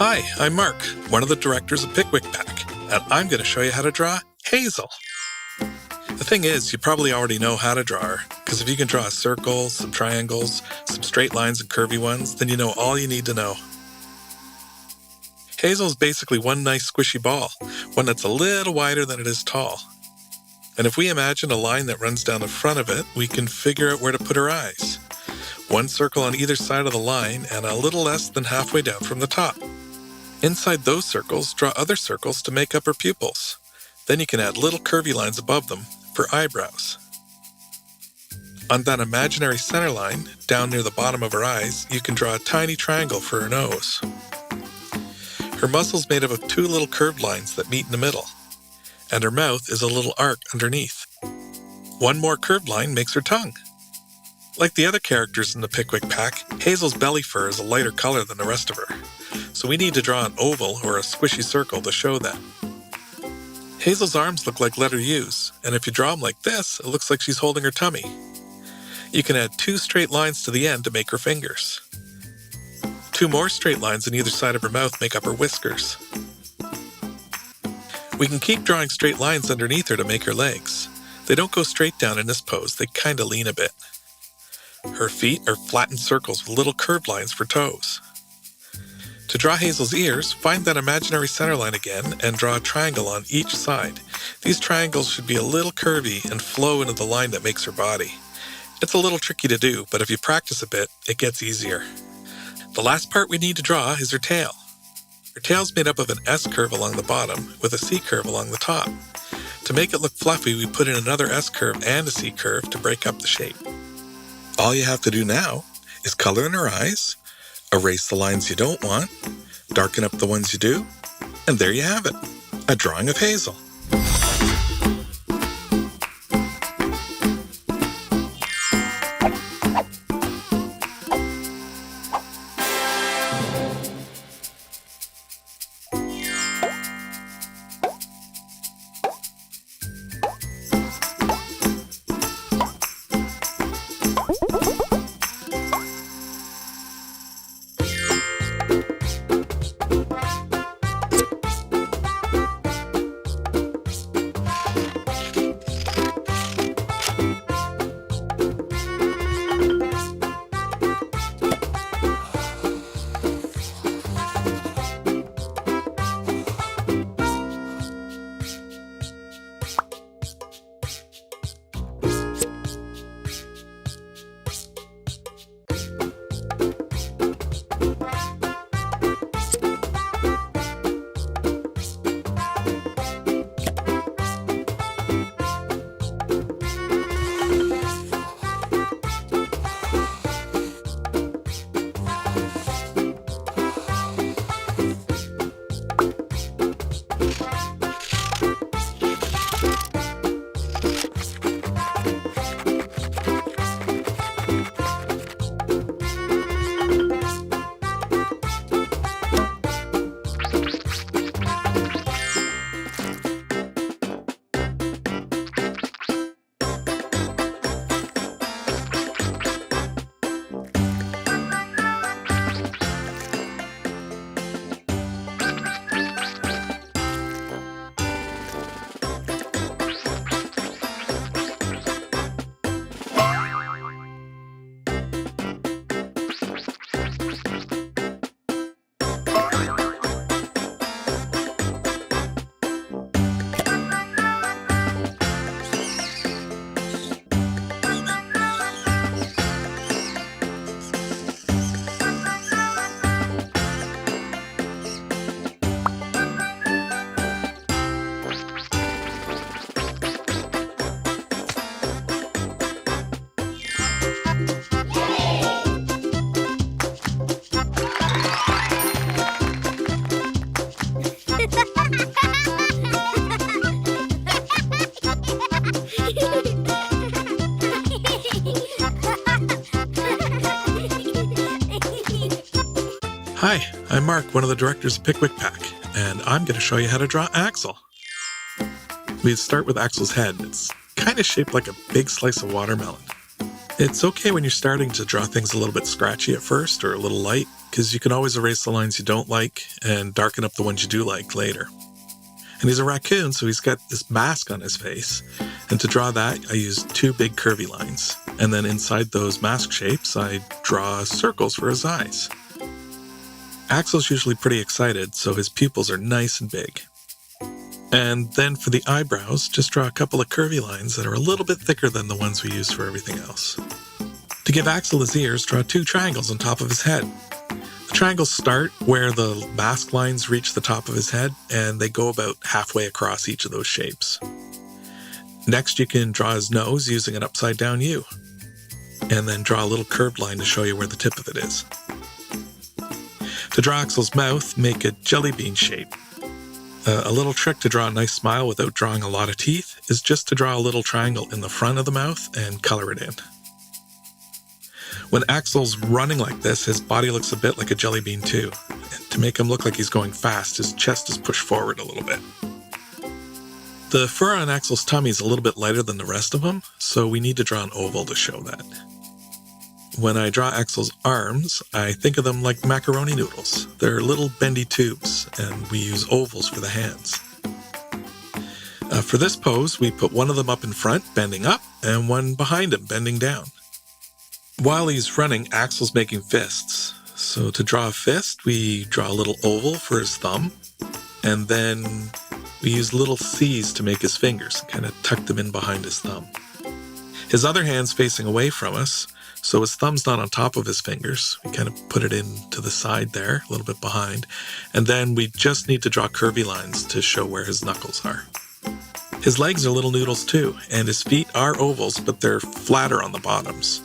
Hi, I'm Mark, one of the directors of Pikwik Pack, and I'm going to show you how to draw Hazel. The thing is, you probably already know how to draw her, because if you can draw a circle, some triangles, some straight lines and curvy ones, then you know all you need to know. Hazel is basically one nice squishy ball, one that's a little wider than it is tall. And if we imagine a line that runs down the front of it, we can figure out where to put her eyes. One circle on either side of the line and a little less than halfway down from the top. Inside those circles, draw other circles to make up her pupils. Then you can add little curvy lines above them for eyebrows. On that imaginary center line, down near the bottom of her eyes, you can draw a tiny triangle for her nose. Her muzzle's made up of two little curved lines that meet in the middle, and her mouth is a little arc underneath. One more curved line makes her tongue. Like the other characters in the Pikwik Pack, Hazel's belly fur is a lighter color than the rest of her, so we need to draw an oval or a squishy circle to show that. Hazel's arms look like letter U's, and if you draw them like this, it looks like she's holding her tummy. You can add two straight lines to the end to make her fingers. Two more straight lines on either side of her mouth make up her whiskers. We can keep drawing straight lines underneath her to make her legs. They don't go straight down in this pose, they kind of lean a bit. Her feet are flattened circles with little curved lines for toes. To draw Hazel's ears, find that imaginary center line again and draw a triangle on each side. These triangles should be a little curvy and flow into the line that makes her body. It's a little tricky to do, but if you practice a bit, it gets easier. The last part we need to draw is her tail. Her tail's made up of an S curve along the bottom with a C curve along the top. To make it look fluffy, we put in another S curve and a C curve to break up the shape. All you have to do now is color in her eyes, erase the lines you don't want, darken up the ones you do, and there you have it, a drawing of Hazel. Hi, I'm Mark, one of the directors of Pikwik Pack, and I'm going to show you how to draw Axel. We start with Axel's head. It's kind of shaped like a big slice of watermelon. It's okay when you're starting to draw things a little bit scratchy at first or a little light, because you can always erase the lines you don't like and darken up the ones you do like later. And he's a raccoon, so he's got this mask on his face. And to draw that, I use 2 big curvy lines. And then inside those mask shapes, I draw circles for his eyes. Axel's usually pretty excited, so his pupils are nice and big. And then for the eyebrows, just draw a couple of curvy lines that are a little bit thicker than the ones we use for everything else. To give Axel his ears, draw 2 triangles on top of his head. The triangles start where the mask lines reach the top of his head, and they go about halfway across each of those shapes. Next, you can draw his nose using an upside-down U, and then draw a little curved line to show you where the tip of it is. To draw Axel's mouth, make a jelly bean shape. A little trick to draw a nice smile without drawing a lot of teeth is just to draw a little triangle in the front of the mouth and color it in. When Axel's running like this, his body looks a bit like a jelly bean too. And to make him look like he's going fast, his chest is pushed forward a little bit. The fur on Axel's tummy is a little bit lighter than the rest of him, so we need to draw an oval to show that. When I draw Axel's arms, I think of them like macaroni noodles. They're little bendy tubes, and we use ovals for the hands. For this pose, we put one of them up in front, bending up, and one behind him, bending down. While he's running, Axel's making fists. So to draw a fist, we draw a little oval for his thumb, and then we use little C's to make his fingers, kind of tuck them in behind his thumb. His other hand's facing away from us, so his thumb's not on top of his fingers. We kind of put it in to the side there, a little bit behind, and then we just need to draw curvy lines to show where his knuckles are. His legs are little noodles too, and his feet are ovals, but they're flatter on the bottoms.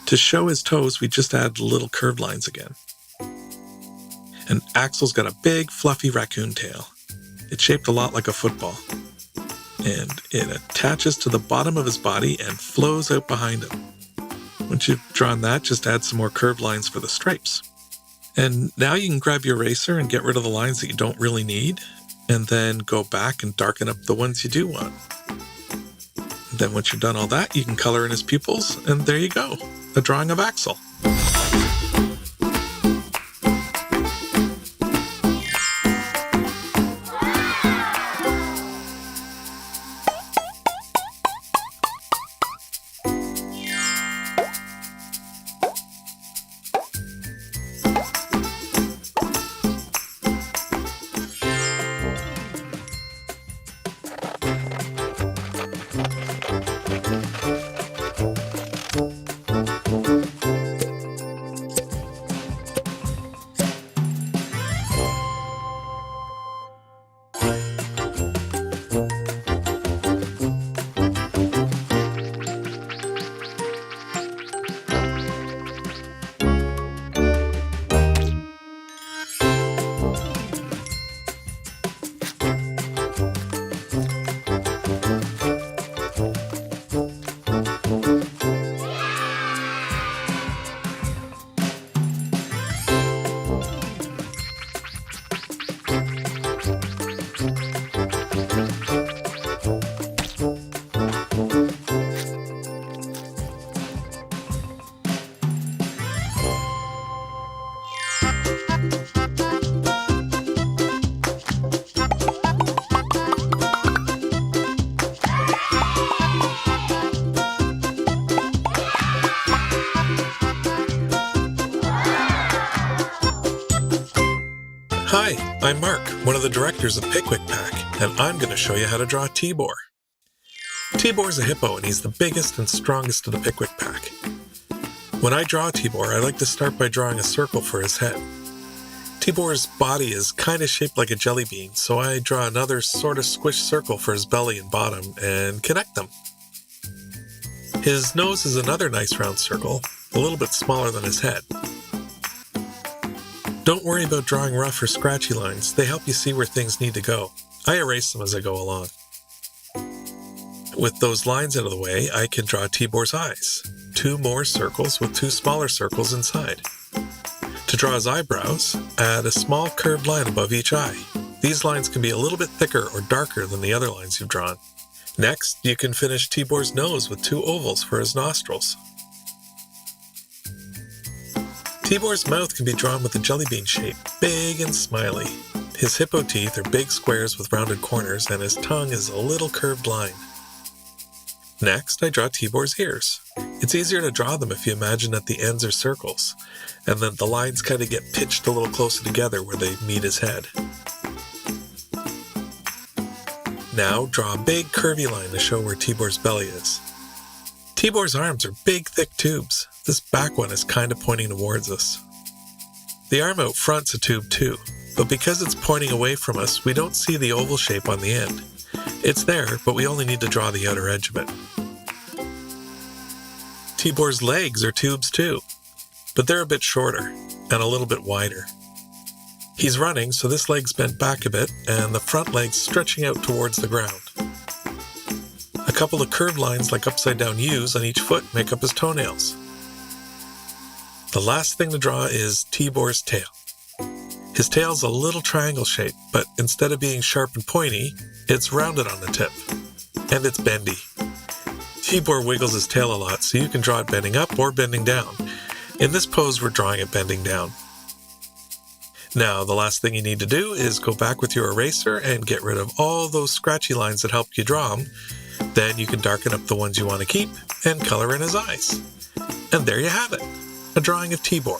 To show his toes, we just add little curved lines again. And Axel's got a big, fluffy raccoon tail. It's shaped a lot like a football. And it attaches to the bottom of his body and flows out behind him. Once you've drawn that, just add some more curved lines for the stripes. And now you can grab your eraser and get rid of the lines that you don't really need, and then go back and darken up the ones you do want. Then once you've done all that, you can color in his pupils, and there you go, a drawing of Axel. Hi, I'm Mark, one of the directors of Pikwik Pack, and I'm going to show you how to draw Tibor. Tibor's a hippo, and he's the biggest and strongest of the Pikwik Pack. When I draw Tibor, I like to start by drawing a circle for his head. Tibor's body is kind of shaped like a jelly bean, so I draw another sort of squished circle for his belly and bottom and connect them. His nose is another nice round circle, a little bit smaller than his head. Don't worry about drawing rough or scratchy lines. They help you see where things need to go. I erase them as I go along. With those lines out of the way, I can draw Tibor's eyes. 2 more circles with 2 smaller circles inside. To draw his eyebrows, add a small curved line above each eye. These lines can be a little bit thicker or darker than the other lines you've drawn. Next, you can finish Tibor's nose with 2 ovals for his nostrils. Tibor's mouth can be drawn with a jelly bean shape, big and smiley. His hippo teeth are big squares with rounded corners, and his tongue is a little curved line. Next, I draw Tibor's ears. It's easier to draw them if you imagine that the ends are circles, and then the lines kind of get pitched a little closer together where they meet his head. Now, draw a big curvy line to show where Tibor's belly is. Tibor's arms are big, thick tubes. This back one is kind of pointing towards us. The arm out front's a tube too, but because it's pointing away from us, we don't see the oval shape on the end. It's there, but we only need to draw the outer edge of it. Tibor's legs are tubes too, but they're a bit shorter and a little bit wider. He's running, so this leg's bent back a bit, and the front leg's stretching out towards the ground. A couple of curved lines like upside-down U's on each foot make up his toenails. The last thing to draw is Tibor's tail. His tail's a little triangle shape, but instead of being sharp and pointy, it's rounded on the tip. And it's bendy. Tibor wiggles his tail a lot, so you can draw it bending up or bending down. In this pose, we're drawing it bending down. Now, the last thing you need to do is go back with your eraser and get rid of all those scratchy lines that helped you draw him. Then you can darken up the ones you want to keep and color in his eyes. And there you have it, a drawing of Tibor.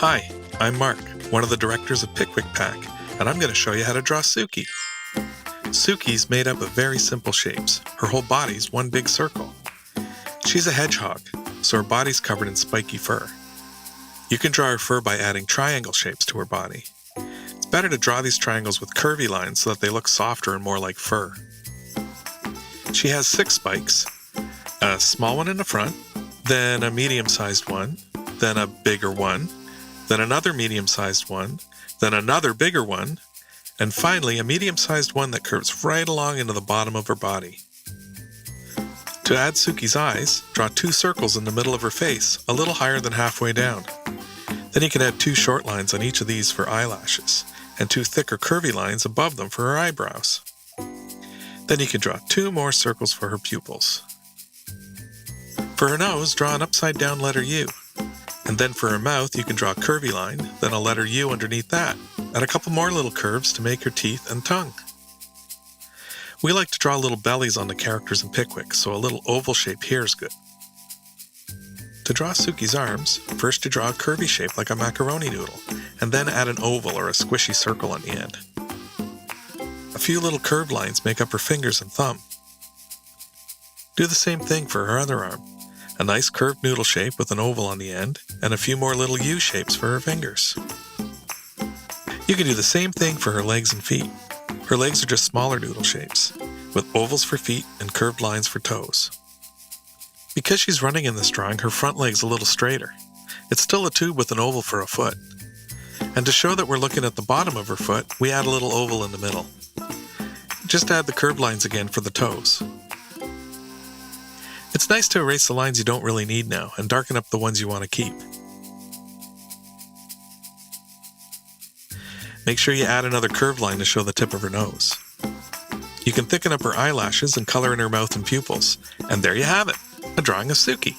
Hi, I'm Mark, one of the directors of Pikwik Pack, and I'm going to show you how to draw Suki. Suki's made up of very simple shapes. Her whole body's one big circle. She's a hedgehog, so her body's covered in spiky fur. You can draw her fur by adding triangle shapes to her body. It's better to draw these triangles with curvy lines so that they look softer and more like fur. She has 6 spikes, a small one in the front, then a medium-sized one, then a bigger one, then another medium-sized one, then another bigger one, and finally a medium-sized one that curves right along into the bottom of her body. To add Suki's eyes, draw 2 circles in the middle of her face, a little higher than halfway down. Then you can add 2 short lines on each of these for eyelashes, and 2 thicker curvy lines above them for her eyebrows. Then you can draw 2 more circles for her pupils. For her nose, draw an upside-down letter U. And then for her mouth, you can draw a curvy line, then a letter U underneath that, and a couple more little curves to make her teeth and tongue. We like to draw little bellies on the characters in Pikwik, so a little oval shape here is good. To draw Suki's arms, first you draw a curvy shape like a macaroni noodle, and then add an oval or a squishy circle on the end. A few little curved lines make up her fingers and thumb. Do the same thing for her other arm. A nice curved noodle shape with an oval on the end, and a few more little U shapes for her fingers. You can do the same thing for her legs and feet. Her legs are just smaller noodle shapes, with ovals for feet and curved lines for toes. Because she's running in this drawing, her front leg's a little straighter. It's still a tube with an oval for a foot. And to show that we're looking at the bottom of her foot, we add a little oval in the middle. Just add the curved lines again for the toes. It's nice to erase the lines you don't really need now and darken up the ones you want to keep. Make sure you add another curved line to show the tip of her nose. You can thicken up her eyelashes and color in her mouth and pupils. And there you have it, a drawing of Suki.